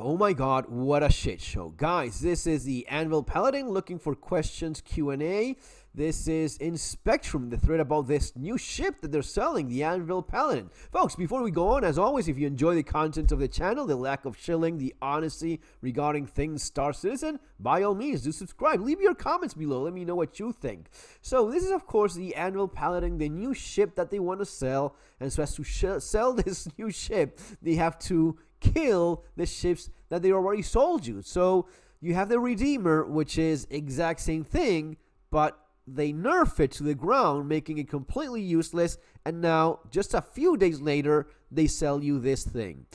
Oh my god, what a shit show. Guys, this is the Anvil Paladin looking for questions Q&A. This is in Spectrum, the thread about this new ship that they're selling, the Anvil Paladin. Folks, before we go on, as always, if you enjoy the content of the channel, the lack of shilling, the honesty regarding things Star Citizen, by all means, do subscribe. Leave your comments below. Let me know what you think. So this is, of course, the Anvil Paladin, the new ship that they want to sell. And so as to sell this new ship, they have to kill the ships that they already sold you. So you have the Redeemer, which is exact same thing, but they nerf it to the ground, making it completely useless. And now, just a few days later, they sell you this thing.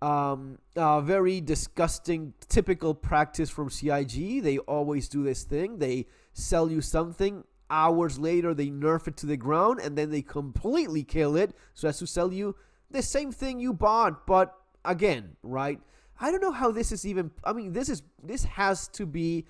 Very disgusting, typical practice from CIG. They always do this thing. They sell you something. Hours later, they nerf it to the ground, and then they completely kill it so as to sell you the same thing you bought, but again, right? I don't know how this is even. I mean, this has to be,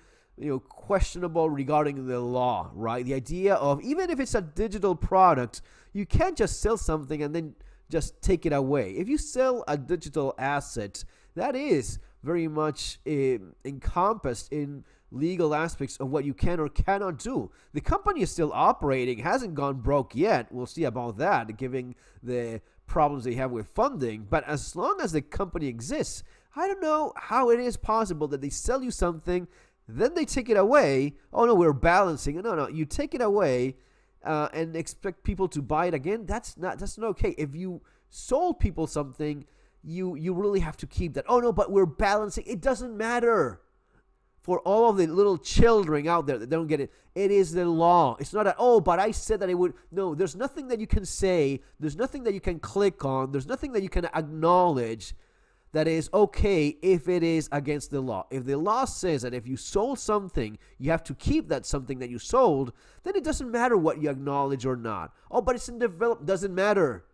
questionable regarding the law, right? The idea of, even if it's a digital product, you can't just sell something and then just take it away. If you sell a digital asset, that is very much encompassed in legal aspects of what you can or cannot do. The company is still operating, hasn't gone broke yet. We'll see about that, given the problems they have with funding. But as long as the company exists, I don't know how it is possible that they sell you something, then they take it away. Oh no, we're balancing. No, you take it away and expect people to buy it again. That's not okay. If you sold people something, you really have to keep that. Oh no, but we're balancing. It doesn't matter. For all of the little children out there that don't get it, it is the law. It's not but I said that it would. No, there's nothing that you can say. There's nothing that you can click on. There's nothing that you can acknowledge that is okay if it is against the law. If the law says that if you sold something, you have to keep that something that you sold, then it doesn't matter what you acknowledge or not. Oh, but it's in development. Doesn't matter.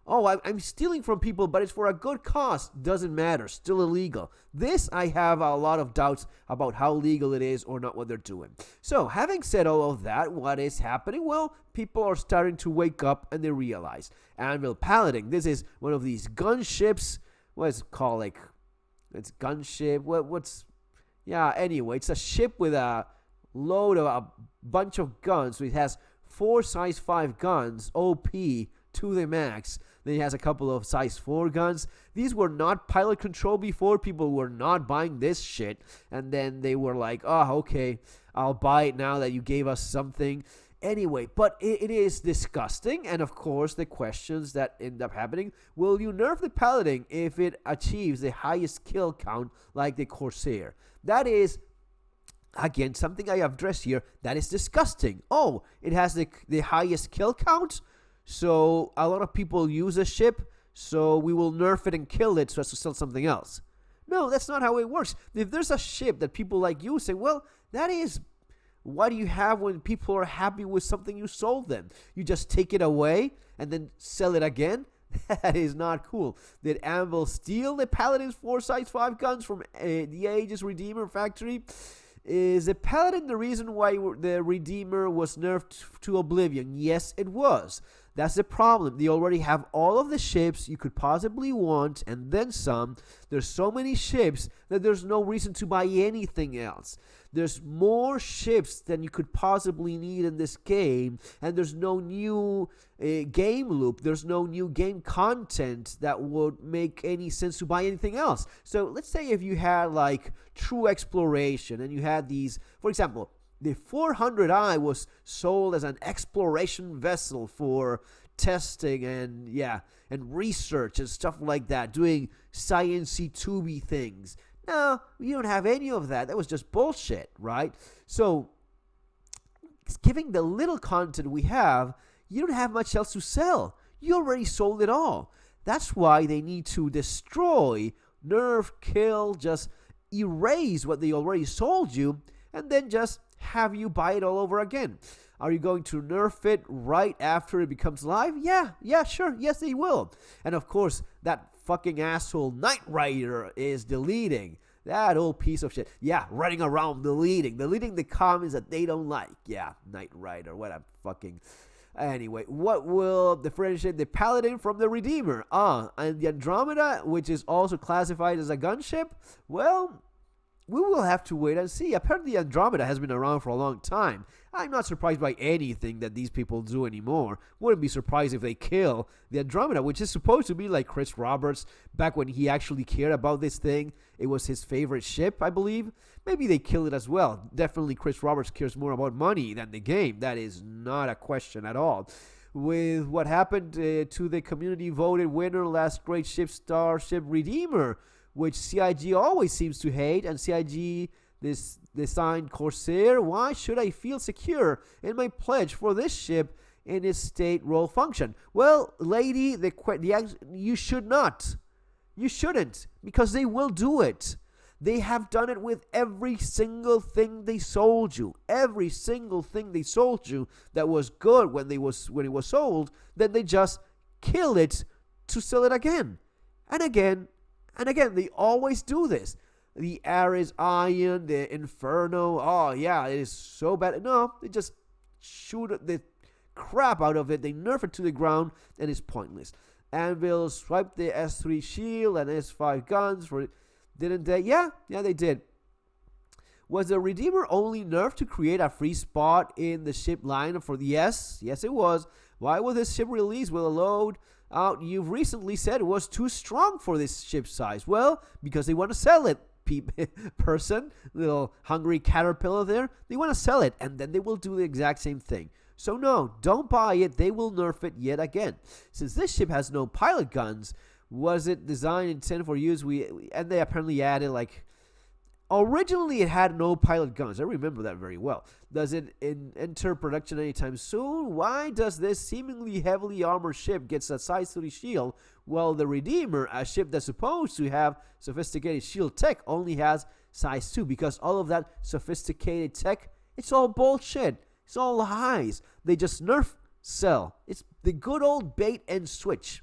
Oh, I'm stealing from people, but it's for a good cause. Doesn't matter. Still illegal. This, I have a lot of doubts about how legal it is or not what they're doing. So, having said all of that, what is happening? Well, people are starting to wake up and they realize. Anvil Paladin, this is one of these gunships. What is it called? Like, it's gunship. Anyway, it's a ship with a load of a bunch of guns. So it has 4 size 5 guns, OP, to the max. Then it has a couple of size 4 guns. These were not pilot control before. People were not buying this shit. And then they were like, oh, okay, I'll buy it now that you gave us something. Anyway, but it is disgusting. And of course, the questions that end up happening, will you nerf the Paladin if it achieves the highest kill count like the Corsair? That is, again, something I have addressed here. That is disgusting. Oh, it has the highest kill count? So a lot of people use a ship, so we will nerf it and kill it so as to sell something else. No, that's not how it works. If there's a ship that people like you say, well, that is, what do you have when people are happy with something you sold them? You just take it away and then sell it again? That is not cool. Did Anvil steal the Paladin's 4 size 5 guns from the Aegis Redeemer factory? Is the Paladin the reason why the Redeemer was nerfed to oblivion? Yes, it was. That's the problem. They already have all of the ships you could possibly want and then some. There's so many ships that there's no reason to buy anything else. There's more ships than you could possibly need in this game, and there's no new game loop. There's no new game content that would make any sense to buy anything else. So let's say if you had like true exploration and you had these, for example, the 400i was sold as an exploration vessel for testing and research and stuff like that, doing science-y 2B things. No, you don't have any of that. That was just bullshit, right? So, given the little content we have, you don't have much else to sell. You already sold it all. That's why they need to destroy, nerf, kill, just erase what they already sold you, and then just have you buy it all over again. Are you going to nerf it right after it becomes live? Yeah, sure. Yes, they will. And of course, that fucking asshole Knight Rider is deleting. That old piece of shit. Yeah, running around deleting the comments that they don't like. Yeah, Knight Rider. What a fucking Anyway, what will differentiate the Paladin from the Redeemer? And the Andromeda, which is also classified as a gunship? Well, we will have to wait and see. Apparently, Andromeda has been around for a long time. I'm not surprised by anything that these people do anymore. Wouldn't be surprised if they kill the Andromeda, which is supposed to be like Chris Roberts back when he actually cared about this thing. It was his favorite ship, I believe. Maybe they kill it as well. Definitely Chris Roberts cares more about money than the game. That is not a question at all. With what happened to the community voted winner, last great ship, Starship Redeemer, which CIG always seems to hate, and CIG this designed Corsair. Why should I feel secure in my pledge for this ship in its state role function? Well, lady, you should not. You shouldn't, because they will do it. They have done it with every single thing they sold you. Every single thing they sold you that was good when it was sold, then they just kill it to sell it again and again. And again, they always do this. The Ares Ion, the Inferno, oh yeah, it is so bad. No, they just shoot the crap out of it. They nerf it to the ground, and it's pointless. Anvil swiped the S3 shield and S5 guns for it. Didn't they? Yeah, they did. Was the Redeemer only nerfed to create a free spot in the ship lineup for the Yes, it was. Why was this ship released with a load out? You've recently said it was too strong for this ship size. Well, because they want to sell it, person, little hungry caterpillar there. They want to sell it, and then they will do the exact same thing. So no, don't buy it. They will nerf it yet again. Since this ship has no pilot guns, was it designed intended for use? And they apparently added like. Originally, it had no pilot guns. I remember that very well. Does it enter production anytime soon? Why does this seemingly heavily armored ship get a size 3 shield, while the Redeemer, a ship that's supposed to have sophisticated shield tech, only has size 2? Because all of that sophisticated tech, it's all bullshit. It's all lies. They just nerf, sell. It's the good old bait and switch.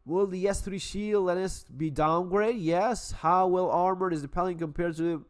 Will the S3 shield and S be downgraded? Yes. How well armored is the Paladin compared to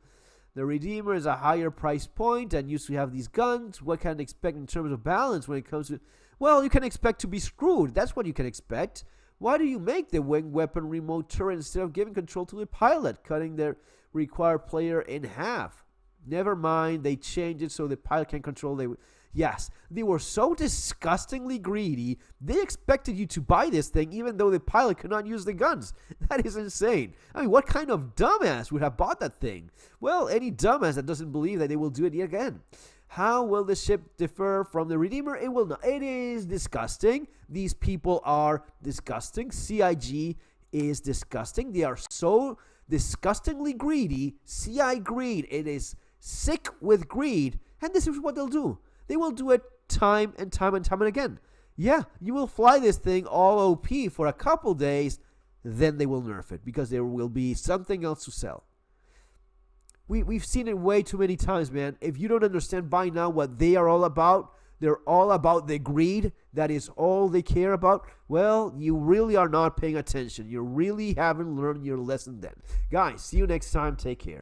the Redeemer? Is a higher price point and used to have these guns. What can I expect in terms of balance when it comes to... Well, you can expect to be screwed. That's what you can expect. Why do you make the wing weapon remote turret instead of giving control to the pilot, cutting the required player in half? Never mind, they changed it so the pilot can control... Yes, they were so disgustingly greedy, they expected you to buy this thing even though the pilot could not use the guns. That is insane. I mean, what kind of dumbass would have bought that thing? Well, any dumbass that doesn't believe that they will do it yet again. How will the ship differ from the Redeemer? It will not. It is disgusting. These people are disgusting. CIG is disgusting. They are so disgustingly greedy. CI greed. It is sick with greed. And this is what they'll do. They will do it time and time again. Yeah, you will fly this thing all OP for a couple days, then they will nerf it because there will be something else to sell. We've seen it way too many times, man. If you don't understand by now what they are all about, they're all about the greed. That is all they care about. Well, you really are not paying attention. You really haven't learned your lesson then. Guys, see you next time. Take care.